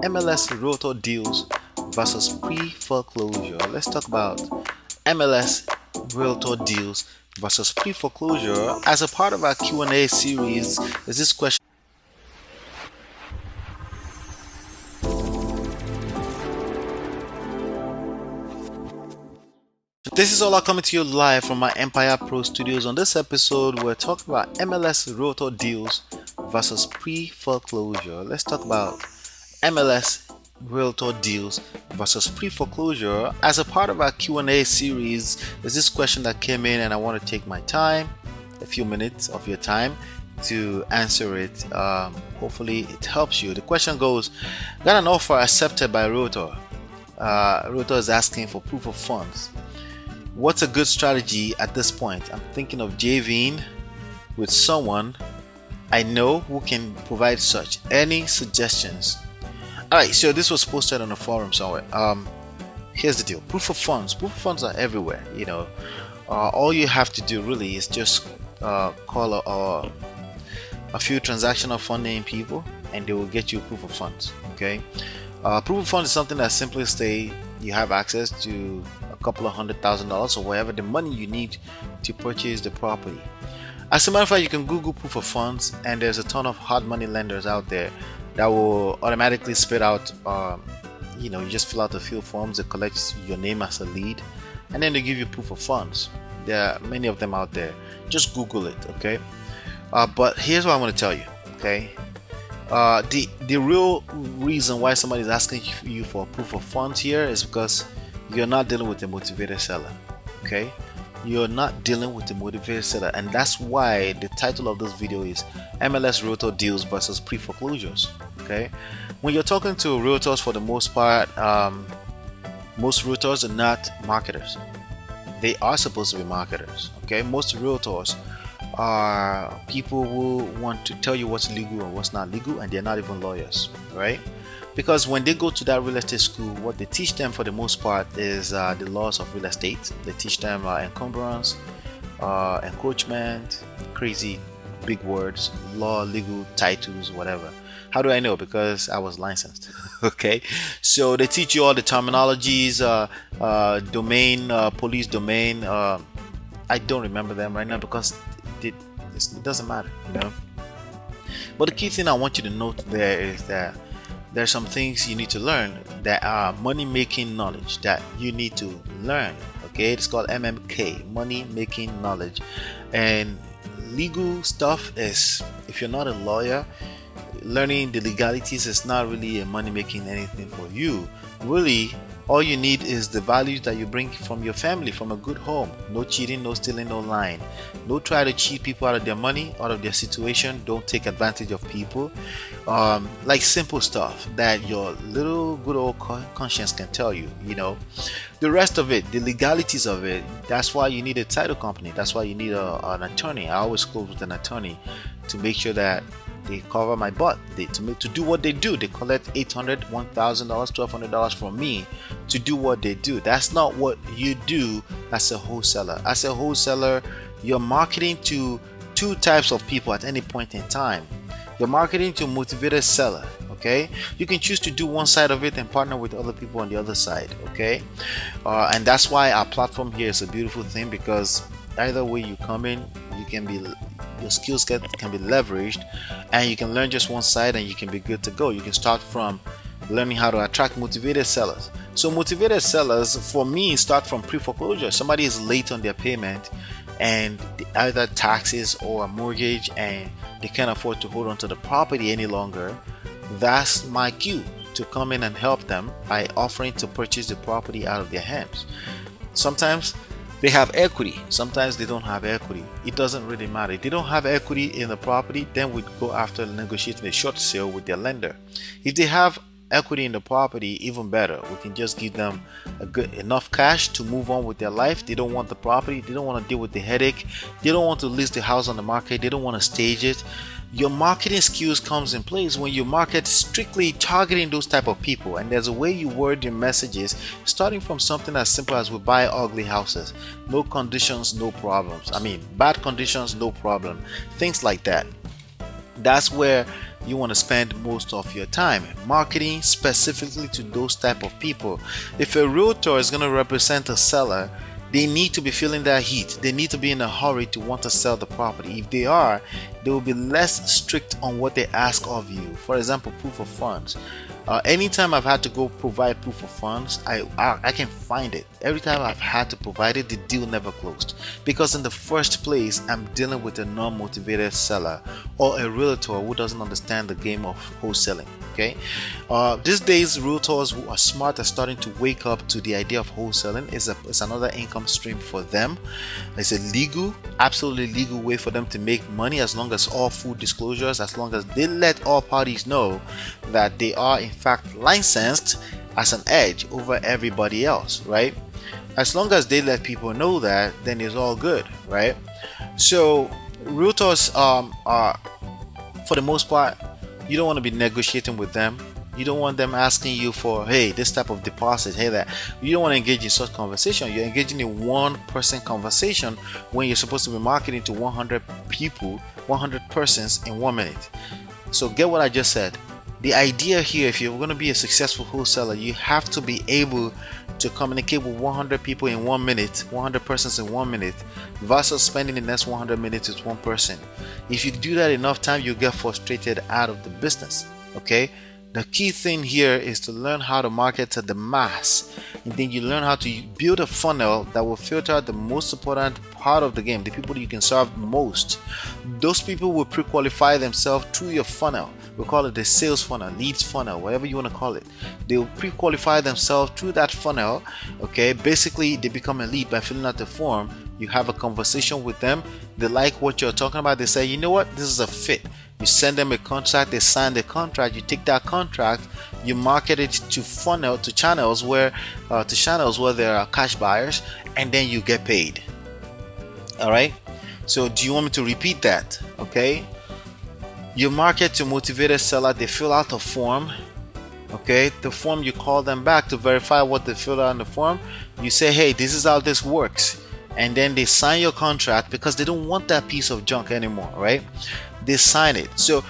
MLS Realtor deals versus pre-foreclosure. Let's talk about MLS Realtor deals versus pre-foreclosure. As a part of our Q&A series, is this question. This is Ola coming to you live from my myEmpirePRO studios. On this episode, we're talking about MLS Realtor deals versus pre-foreclosure. Let's talk about MLS Realtor deals versus pre-foreclosure. As a part of our Q&A series, there's this question that came in and I want to take my time, a few minutes of your time to answer it. Hopefully it helps you. The question goes, got an offer accepted by Realtor. Realtor is asking for proof of funds. What's a good strategy at this point? I'm thinking of JV'ng with someone I know who can provide such. Any suggestions? Alright, so this was posted on a forum somewhere. Here's the deal. Proof of funds. Proof of funds are everywhere. All you have to do really is just call a few transactional funding people and they will get you proof of funds. Okay. Proof of funds is something that simply say you have access to a couple of $100,000 or whatever the money you need to purchase the property. As a matter of fact, you can Google proof of funds and there's a ton of hard money lenders out there that will automatically spit out you just fill out a few forms, they collect your name as a lead and then they give you proof of funds. There are many of them out there. Just Google it, okay? But here's what I want to tell you, okay? The real reason why somebody is asking you for proof of funds here is because you're not dealing with a motivated seller. Okay, you're not dealing with a motivated seller, and that's why the title of this video is MLS Realtor deals versus pre-foreclosures. Okay, when you're talking to realtors, for the most part, most realtors are not marketers. They are supposed to be marketers. Okay, most realtors are people who want to tell you what's legal and what's not legal, and they're not even lawyers, right? Because when they go to that real estate school, what they teach them for the most part is the laws of real estate. They teach them encumbrance, encroachment, crazy big words, law, legal, titles, whatever. How do I know? Because I was licensed. Okay, so they teach you all the terminologies, domain, police domain. I don't remember them right now because it doesn't matter, But the key thing I want you to note there is that there's some things you need to learn that are money making knowledge that you need to learn. Okay, it's called MMK, money making knowledge. And legal stuff is, if you're not a lawyer, learning the legalities is not really a money making anything for you. Really, all you need is the values that you bring from your family, from a good home. No cheating, no stealing, no lying. Don't try to cheat people out of their money, out of their situation. Don't take advantage of people. Like simple stuff that your little good old conscience can tell you, The rest of it, the legalities of it, that's why you need a title company. That's why you need an attorney. I always close with an attorney to make sure that they cover my butt. To do what they do, they collect $800, $1,000, $1,200 from me to do what they do. That's not what you do as a wholesaler. As a wholesaler, you're marketing to two types of people at any point in time. You're marketing to a motivated seller. Okay, you can choose to do one side of it and partner with other people on the other side. Okay, and that's why our platform here is a beautiful thing, because either way you come in, your skills can be leveraged, and you can learn just one side and you can be good to go. You can start from learning how to attract motivated sellers. So motivated sellers, for me, start from pre-foreclosure. Somebody is late on their payment and either taxes or a mortgage, and they can't afford to hold on to the property any longer. That's my cue to come in and help them by offering to purchase the property out of their hands. Sometimes they have equity, sometimes they don't have equity. It doesn't really matter. If they don't have equity in the property, then we go after negotiating a short sale with their lender. If they have equity in the property, even better. We can just give them enough cash to move on with their life. They don't want the property, they don't want to deal with the headache, they don't want to list the house on the market, they don't want to stage it. Your marketing skills comes in place when you market strictly targeting those type of people, and there's a way you word your messages, starting from something as simple as we buy ugly houses, no conditions, no problems. I mean, bad conditions, no problem, things like that. That's where you want to spend most of your time marketing specifically to those type of people. If a realtor is going to represent a seller, they need to be feeling that heat. They need to be in a hurry to want to sell the property. If they are, they will be less strict on what they ask of you. For example, proof of funds. Anytime I've had to go provide proof of funds, I can find it. Every time I've had to provide it, the deal never closed, because in the first place I'm dealing with a non-motivated seller or a realtor who doesn't understand the game of wholesaling. Okay, these days realtors who are smart are starting to wake up to the idea of wholesaling. It's another income stream for them. It's a legal, absolutely legal way for them to make money, as long as all full disclosures, as long as they let all parties know that they are in fact licensed as an edge over everybody else, right? As long as they let people know that, then it's all good, right? So realtors are, for the most part, you don't want to be negotiating with them. You don't want them asking you for, hey, this type of deposit, hey, that. You don't want to engage in such conversation. You're engaging in one-person conversation when you're supposed to be marketing to 100 people, 100 persons in 1 minute. So get what I just said. The idea here, if you're going to be a successful wholesaler, you have to be able to communicate with 100 people in 1 minute, 100 persons in 1 minute, versus spending the next 100 minutes with one person. If you do that enough time, you get frustrated out of the business. Okay, the key thing here is to learn how to market to the mass, and then you learn how to build a funnel that will filter out the most important part of the game, the people you can serve most. Those people will pre-qualify themselves through your funnel. We call it the sales funnel, leads funnel, whatever you want to call it. They will pre-qualify themselves through that funnel. Okay, basically they become a lead by filling out the form. You have a conversation with them. They like what you're talking about. They say, you know what, this is a fit. You send them a contract, they sign the contract. You take that contract, you market it to funnel to channels where there are cash buyers, and then you get paid. All right, so do you want me to repeat that? Okay, you market to motivated seller, they fill out a form. Okay, the form, you call them back to verify what they filled out in the form. You say, hey, this is how this works, and then they sign your contract, because they don't want that piece of junk anymore, right? They sign it. So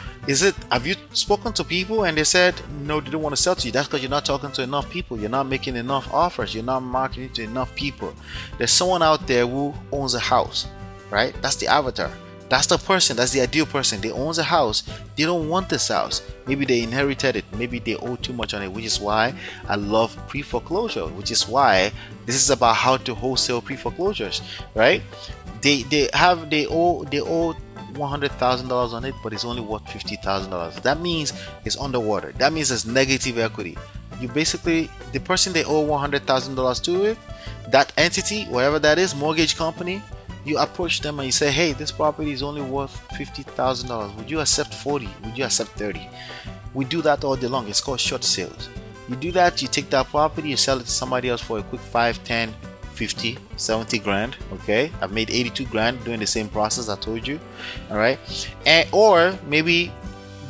have you spoken to people and they said no, they don't want to sell to you? That's because you're not talking to enough people. You're not making enough offers. You're not marketing to enough people. There's someone out there who owns a house, right? That's the avatar. That's the person. That's the ideal person. They owns a house. They don't want this house. Maybe they inherited it. Maybe they owe too much on it, which is why I love pre-foreclosure, which is why this is about how to wholesale pre-foreclosures, right? They owe $100,000 on it, but it's only worth $50,000. That means it's underwater. That means it's negative equity. You basically, the person they owe $100,000 to, it, that entity, whatever that is, mortgage company, you approach them and you say, hey, this property is only worth $50,000. Would you accept 40? Would you accept 30? We do that all day long. It's called short sales. You do that, you take that property, you sell it to somebody else for a quick 5, 10, 50, 70 grand. Okay, I've made 82 grand doing the same process I told you. All right, or maybe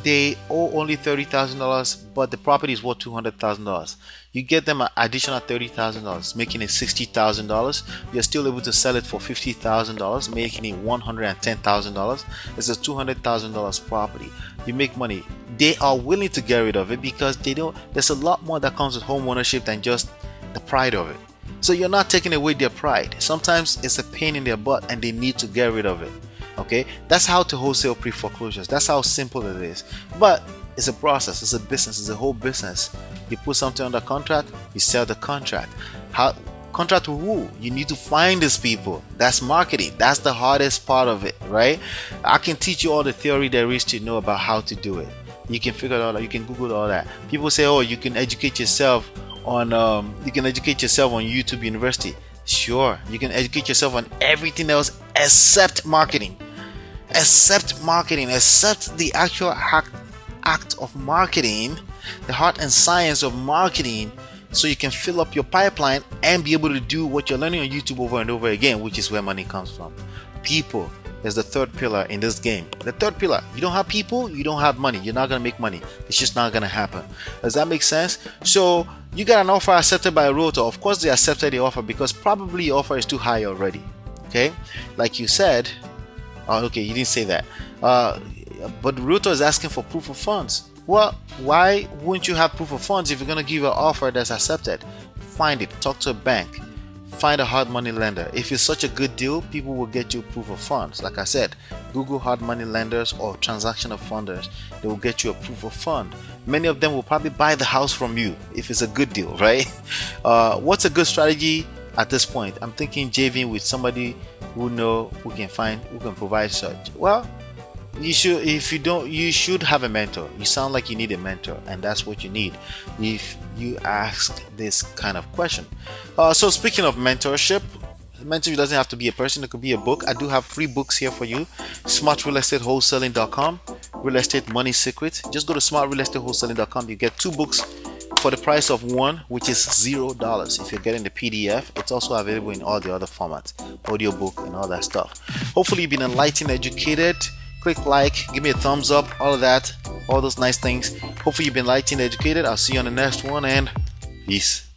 they owe only $30,000, but the property is worth $200,000. You get them an additional $30,000, making it $60,000. You're still able to sell it for $50,000, making it $110,000. It's a $200,000 property. You make money. They are willing to get rid of it because they don't. There's a lot more that comes with home ownership than just the pride of it. So you're not taking away their pride. Sometimes it's a pain in their butt and they need to get rid of it. Okay, that's how to wholesale pre-foreclosures. That's how simple it is. But it's a process, it's a business, it's a whole business. You put something under contract, you sell the contract. How contract with who? You need to find these people. That's marketing. That's the hardest part of it, right? I can teach you all the theory there is to know about how to do it. You can figure it all out, you can Google all that. People say, oh, you can educate yourself on YouTube University. Sure, you can educate yourself on everything else except marketing. Except the actual act of marketing, the heart and science of marketing, so you can fill up your pipeline and be able to do what you're learning on YouTube over and over again, which is where money comes from. People is the third pillar in this game. The third pillar, you don't have people, you don't have money. You're not going to make money. It's just not going to happen. Does that make sense? So you got an offer accepted by a realtor. Of course they accepted the offer because probably your offer is too high already. Okay, like you said, okay, you didn't say that. but Realtor is asking for proof of funds. Well, why wouldn't you have proof of funds if you're going to give an offer that's accepted? Find it. Talk to a bank. Find a hard money lender. If it's such a good deal, people will get you proof of funds. Like I said, Google hard money lenders or transactional funders. They will get you a proof of fund. Many of them will probably buy the house from you if it's a good deal, right? What's a good strategy at this point? I'm thinking JV'ng with somebody who can provide such. Well, you should have a mentor. You sound like you need a mentor, and that's what you need if you ask this kind of question. So speaking of mentorship, mentorship doesn't have to be a person, it could be a book. I do have free books here for you. Smart Real Estate Wholesaling.com, Real Estate Money Secret. Just go to smartrealestatewholesaling.com. You get 2 books for the price of 1, which is $0. If you're getting the PDF, it's also available in all the other formats, audiobook and all that stuff. Hopefully you've been enlightened, educated. Click like, give me a thumbs up, all of that, all those nice things. Hopefully you've been enlightened, educated. I'll see you on the next one, and peace.